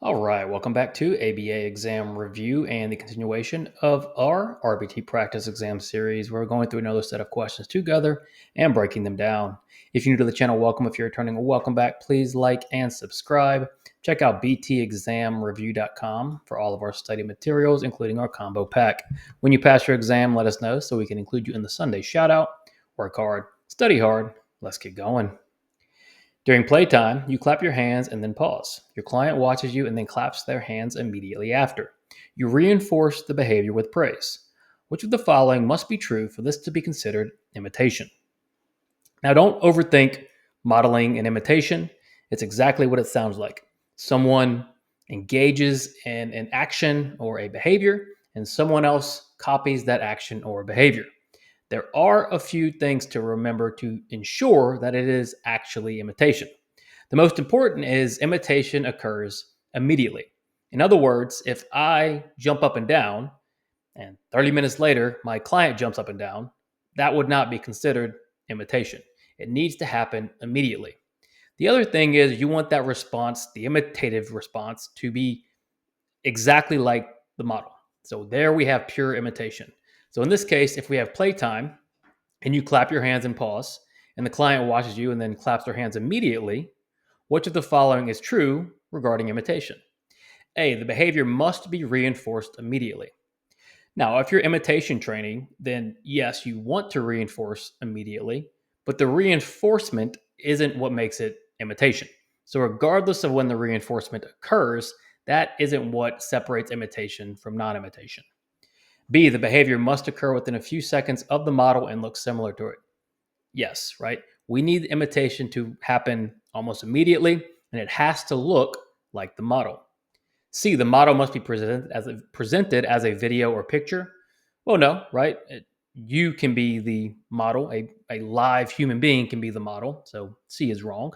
All right, welcome back to ABA exam review and the continuation of our RBT practice exam series. We're going through another set of questions together and breaking them down. If you're new to the channel, welcome. If you're returning, welcome back. Please like and subscribe. Check out btexamreview.com for all of our study materials, including our combo pack. When you pass your exam, let us know so we can include you in the Sunday shout out. Work hard, study hard. Let's get going. During playtime, you clap your hands and then pause. Your client watches you and then claps their hands immediately after. You reinforce the behavior with praise. Which of the following must be true for this to be considered imitation? Now, don't overthink modeling and imitation. It's exactly what it sounds like. Someone engages in an action or a behavior, and someone else copies that action or behavior. There are a few things to remember to ensure that it is actually imitation. The most important is imitation occurs immediately. In other words, if I jump up and down and 30 minutes later my client jumps up and down, that would not be considered imitation. It needs to happen immediately. The other thing is you want that response, the imitative response, to be exactly like the model. So there we have pure imitation. So in this case, if we have playtime and you clap your hands and pause, and the client watches you and then claps their hands immediately, which of the following is true regarding imitation? A, the behavior must be reinforced immediately. Now, if you're imitation training, then yes, you want to reinforce immediately, but the reinforcement isn't what makes it imitation. So, regardless of when the reinforcement occurs, that isn't what separates imitation from non imitation. B, the behavior must occur within a few seconds of the model and look similar to it. Yes, right? We need imitation to happen almost immediately, and it has to look like the model. C, the model must be presented as a video or picture. Well, no, right? You can be the model, a live human being can be the model. So C is wrong.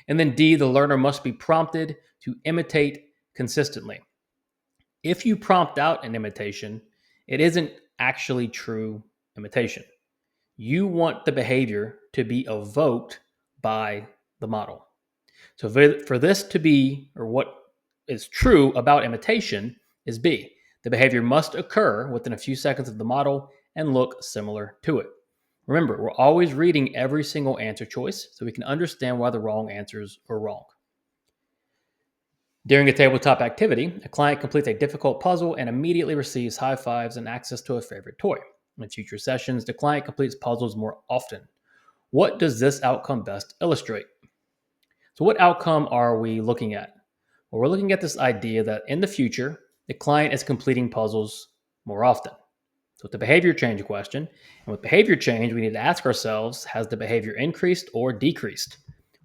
And then D, the learner must be prompted to imitate consistently. If you prompt out an imitation, it isn't actually true imitation. You want the behavior to be evoked by the model. So for this to be, or what is true about imitation is B. The behavior must occur within a few seconds of the model and look similar to it. Remember, we're always reading every single answer choice so we can understand why the wrong answers are wrong. During a tabletop activity, a client completes a difficult puzzle and immediately receives high fives and access to a favorite toy. In future sessions, the client completes puzzles more often. What does this outcome best illustrate? So, what outcome are we looking at? Well, we're looking at this idea that in the future, the client is completing puzzles more often. So, it's a behavior change question. And with behavior change, we need to ask ourselves, has the behavior increased or decreased?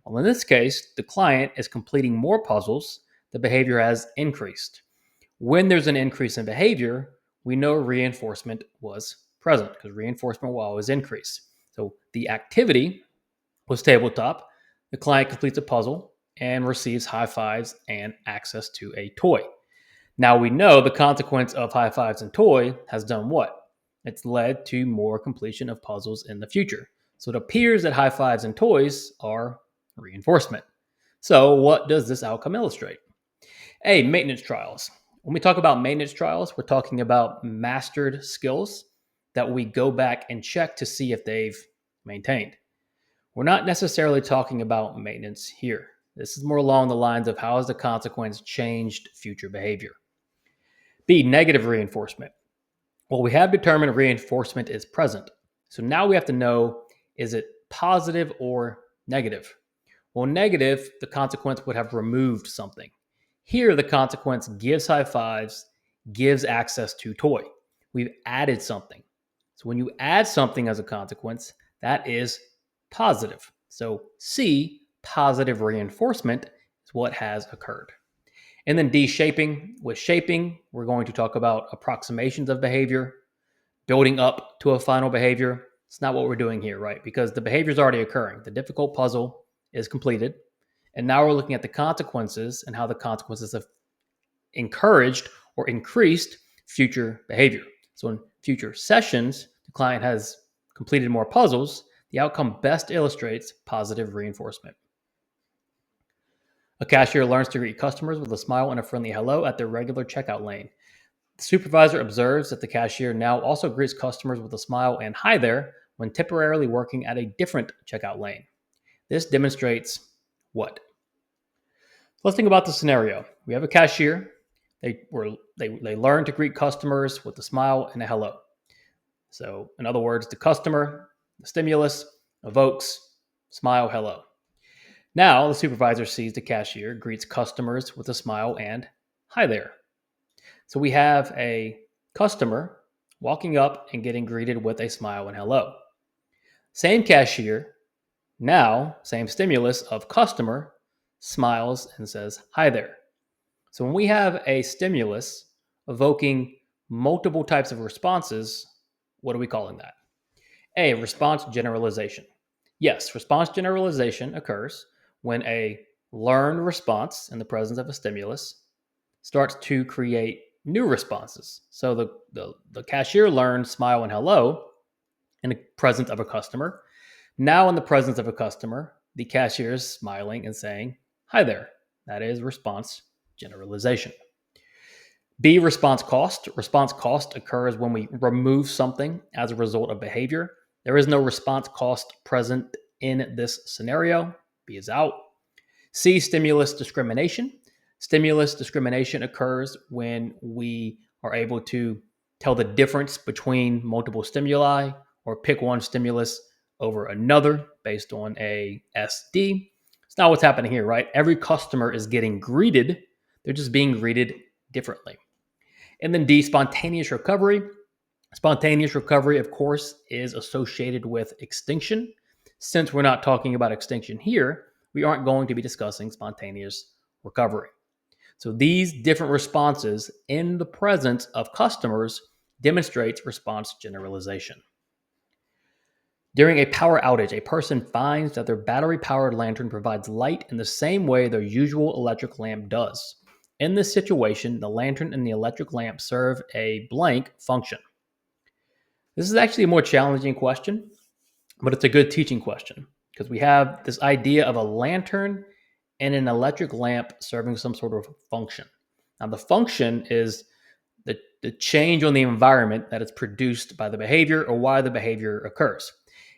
Well, in this case, the client is completing more puzzles, the behavior has increased. When there's an increase in behavior, we know reinforcement was present because reinforcement will always increase. So the activity was tabletop. The client completes a puzzle and receives high fives and access to a toy. Now we know the consequence of high fives and toy has done what? It's led to more completion of puzzles in the future. So it appears that high fives and toys are reinforcement. So what does this outcome illustrate? A, maintenance trials. When we talk about maintenance trials, we're talking about mastered skills that we go back and check to see if they've maintained. We're not necessarily talking about maintenance here. This is more along the lines of how has the consequence changed future behavior. B, negative reinforcement. Well, we have determined reinforcement is present. So now we have to know, is it positive or negative? Well, negative, the consequence would have removed something. Here, the consequence gives high fives, gives access to toy. We've added something. So when you add something as a consequence, that is positive. So C, positive reinforcement, is what has occurred. And then D, shaping. With shaping, we're going to talk about approximations of behavior, building up to a final behavior. It's not what we're doing here, right? Because the behavior is already occurring. The difficult puzzle is completed. And now we're looking at the consequences and how the consequences have encouraged or increased future behavior. So in future sessions, the client has completed more puzzles. The outcome best illustrates positive reinforcement. A cashier learns to greet customers with a smile and a friendly hello at their regular checkout lane. The supervisor observes that the cashier now also greets customers with a smile and hi there when temporarily working at a different checkout lane. This demonstrates what? Let's think about the scenario. We have a cashier. They learn to greet customers with a smile and a hello. So, in other words, the customer, the stimulus, evokes smile, hello. Now, the supervisor sees the cashier, greets customers with a smile and hi there. So, we have a customer walking up and getting greeted with a smile and hello. Same cashier, now, same stimulus of customer, smiles and says hi there. So, when we have a stimulus evoking multiple types of responses, what are we calling that? A, response generalization. Yes, response generalization occurs when a learned response in the presence of a stimulus starts to create new responses. So the cashier learned smile and hello in the presence of a customer. Now, in the presence of a customer, the cashier is smiling and saying, hi there. That is response generalization. B, response cost. Response cost occurs when we remove something as a result of behavior. There is no response cost present in this scenario. B is out. C, stimulus discrimination. Stimulus discrimination occurs when we are able to tell the difference between multiple stimuli or pick one stimulus over another based on a SD. It's not what's happening here, right? Every customer is getting greeted. They're just being greeted differently. And then D, spontaneous recovery. Spontaneous recovery, of course, is associated with extinction. Since we're not talking about extinction here, we aren't going to be discussing spontaneous recovery. So these different responses in the presence of customers demonstrates response generalization. During a power outage, a person finds that their battery-powered lantern provides light in the same way their usual electric lamp does. In this situation, the lantern and the electric lamp serve a blank function. This is actually a more challenging question, but it's a good teaching question because we have this idea of a lantern and an electric lamp serving some sort of function. Now, the function is the change on the environment that is produced by the behavior or why the behavior occurs.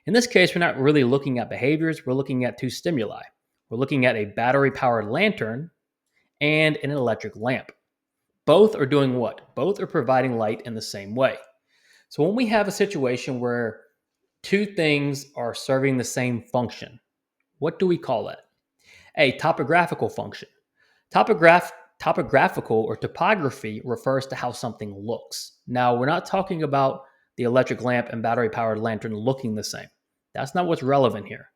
In this case, we're not really looking at behaviors. We're looking at two stimuli. We're looking at a battery-powered lantern and an electric lamp. Both are doing what? Both are providing light in the same way. So when we have a situation where two things are serving the same function, what do we call that? A topographical function. Topographical or topography refers to how something looks. Now, we're not talking about the electric lamp and battery powered lantern looking the same. That's not what's relevant here.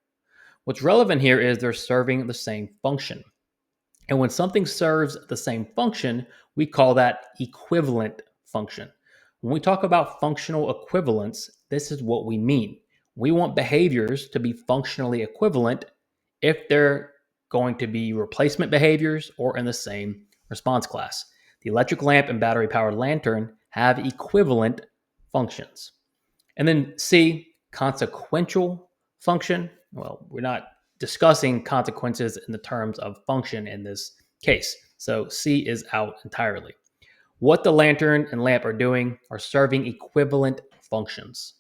What's relevant here is they're serving the same function. And when something serves the same function, we call that equivalent function. When we talk about functional equivalence, this is what we mean. We want behaviors to be functionally equivalent if they're going to be replacement behaviors or in the same response class. The electric lamp and battery powered lantern have equivalent functions. And then C, consequential function. Well, we're not discussing consequences in the terms of function in this case. So C is out entirely. What the lantern and lamp are doing are serving equivalent functions.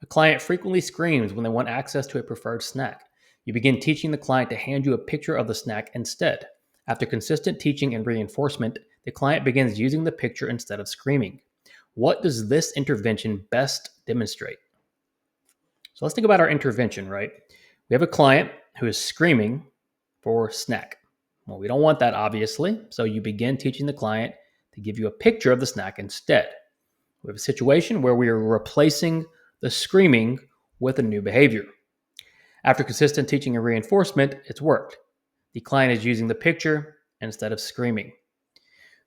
A client frequently screams when they want access to a preferred snack. You begin teaching the client to hand you a picture of the snack instead. After consistent teaching and reinforcement, the client begins using the picture instead of screaming. What does this intervention best demonstrate? So let's think about our intervention, right? We have a client who is screaming for snack. Well, we don't want that, obviously. So you begin teaching the client to give you a picture of the snack instead. We have a situation where we are replacing the screaming with a new behavior. After consistent teaching and reinforcement, it's worked. The client is using the picture instead of screaming.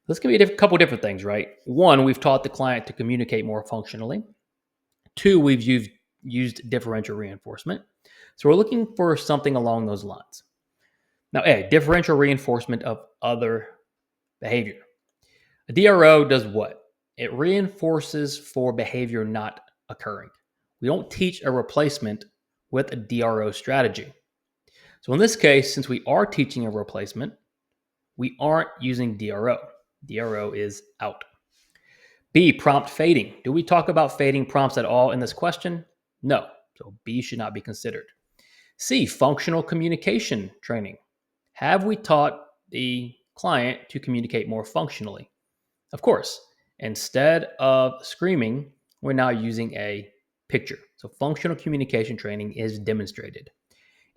This can be a couple different things, right? One, we've taught the client to communicate more functionally. Two, we've used differential reinforcement. So we're looking for something along those lines. Now, A, differential reinforcement of other behavior. A DRO does what? It reinforces for behavior not occurring. We don't teach a replacement with a DRO strategy. So in this case, since we are teaching a replacement, we aren't using DRO. DRO is out. B, prompt fading. Do we talk about fading prompts at all in this question? No. So B should not be considered. C, functional communication training. Have we taught the client to communicate more functionally? Of course. Instead of screaming, we're now using a picture. So functional communication training is demonstrated.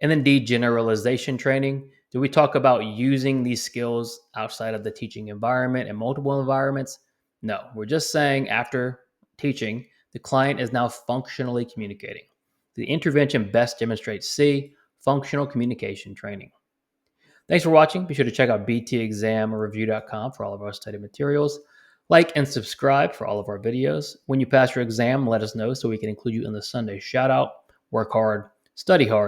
And then D, generalization training. Do we talk about using these skills outside of the teaching environment and multiple environments? No, we're just saying after teaching, the client is now functionally communicating. The intervention best demonstrates C, functional communication training. Thanks for watching. Be sure to check out btexamreview.com for all of our study materials. Like and subscribe for all of our videos. When you pass your exam, let us know so we can include you in the Sunday shout out. Work hard, study hard,